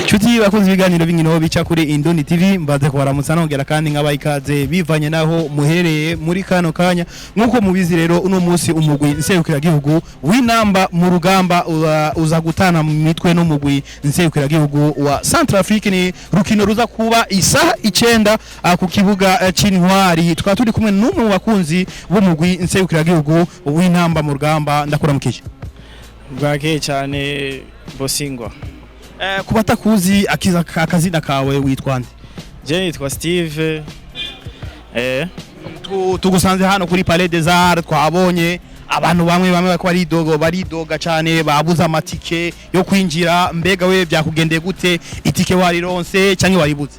Chuti bakunzi ibiganiro b'inkino bica kuri Indoni TV mbaze kubaramutsa nongera kandi nk'abayikaze bivanye naho muhereye muri kano kanya nkuko mubizi rero uno munsi umugwi nserukira gihugu w'Intamba mu rugamba uza gutana mu mitwe no mugwi nserukira gihugu wa Centrafrique ni rukino ruza kuba isaha 9 ku kibuga c'Intwari twa turi kumwe n'umwe mu bakunzi b'umugwi nserukira gihugu w'Intamba mu rugamba ndakuramukije bwake cyane Bosingwa. Kubatakuzi akazina kawe witwande? Je nitwa Steve. Tugusanze hano kuri Palais des Arts twabonye abantu bamwe bako baridoga cyane babuza amatike yo kwinjira mbega we byakugendeye gute itike warironse cyangwa waribuze?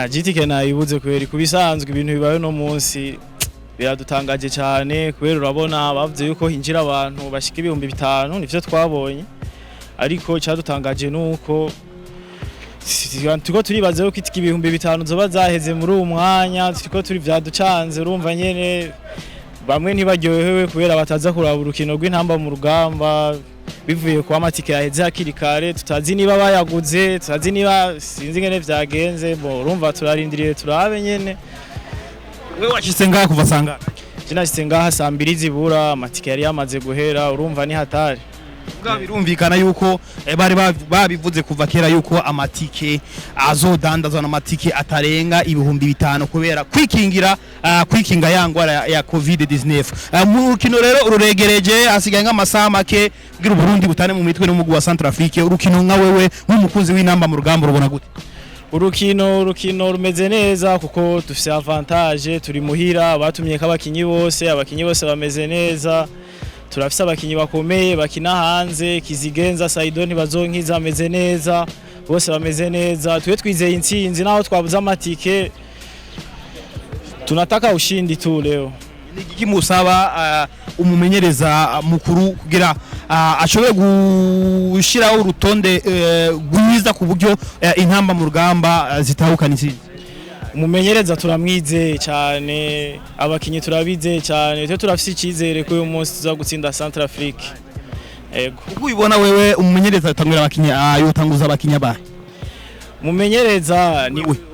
Jitike nayibuze kweri kubisanzwe ibintu bibaye no munsi biradutangaje cyane kweri urabona bavuze yuko hinjira abantu bashika 5,000 nivyo twabonye. Ariko cyadutangaje nuko tuko turibaze ko itiki 5,000 zoba zaheze muri uwo mwanya tuko turi vyaducanze urumva nyene bamwe ntibaryohewe kubera bataza kuraba urukino rw'Intamba mu rugamba bivuye kwa Amatike yaheze hakirikare tutazi niba bayaguze tutazi niba sinzi ngene vyagenze bo urumva turarindiriye turabe nyene. Wewe washitse ngaha kuva sanga? Jinashitse ngaha saa 2 zibura Amatike yari yamaze guhera urumva ni hatari. Birumvikana yuko bari babivuze kuva kera yuko amatike azodandazwa n'amatike atarenga 5,000 kubera kwikinga yangwara ya COVID-19. Mu rukino rero ururegereje asigaye nk'amasaha make bwira Burundi butane mu mitwe no mugwa Centrafrique urukino nka wewe nk'umukunzi w'Intamba mu rugamba rubona gute? Urukino rumeze neza kuko dufise avantage turi muhira batumye abakinyi bose bameze neza. Turafise abakinyi bakomeye bakina hanze Kizigenza Saido Ntibanzonkiza ameze neza bose bameze neza twe twizeye intsinzi naho twabuza amatike tunataka ushindi tu leo. Nigiki musaba umumenyereza mukuru kugira ashobore gushiraho urutonde gwiza ku buryo Intamba mu rugamba zitahukana intsinzi? Umumenyereza turamwize cyane abakinyi turabize cyane twe turafise ikizere ko uyu munsi tuza gutsinda Centrafrique. Yego uko ubibona wewe umumenyereza atangura abakinyi yotanguza abakinyi abahe?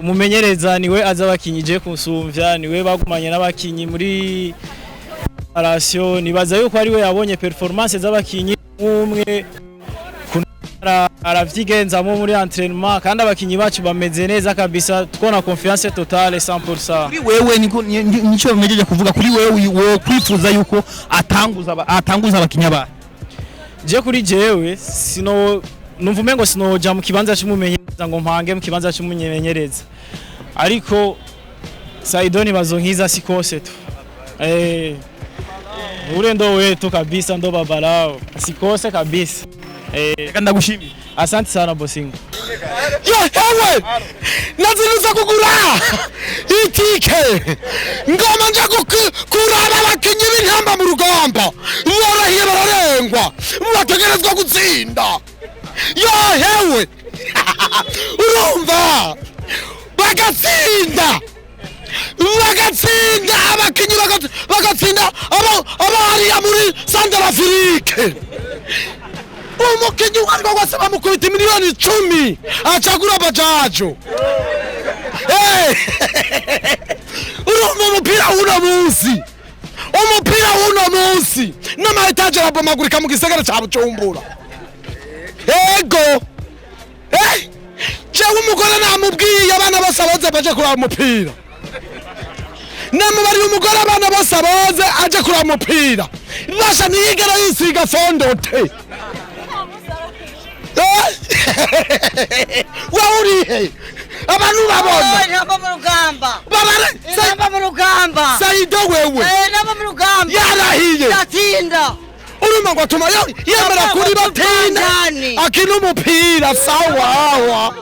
Umumenyereza niwe aza abakinyi je kusumvya niwe bagumanye n'abakinyi muri relation nibaza yuko ari we yabonye performance z'abakinyi umwe aravyigenza muri entraînement kandi abakinyi bacu bameze neza kabisa twona confiance totale 100%. Kuri wewe nico mwejeje kuvuga kuri wewe wo kwifuza yuko atanguza abakinyi aba? Je kuri jewe sino numva umengo sinoja mu kibanza cy'umumenyereza ngo mpange mu kibanza cy'umumenyereza ariko Saido Ntibanzonkiza sikose tu urendo wetu kabisa ndo babalao sikose kabisa. Ndagushimiye. Asante sana Bosingo. Yewe nazinuza kugura itike ngoma nja kuraba abakinyi b'Intamba mu rugamba barahiye bararengwa bategerezwa gutsinda. Yewe urumva bagatsinda abakinyi bagatsinda abari muri Centrafrique. Umukinyi wari wose bamukubita 10,000,000 acagura bajajo. Urumva umupira uno munsi n'ama etage arabomagurika mu gisagara ca Bujumbura. Ego jewe umugore namubwiye abana bose aboze baje kuraba umupira namubari umugore abana bose aboze aje kuraba umupira basha niyigera yisiga fondote. Waurihe abantu babona Intamba mu rugamba Intamba mu rugamba Saido wewe Intamba mu rugamba yarahiye yatinda urumva ngo atuma yemera kuri batinda akina umupira sawa.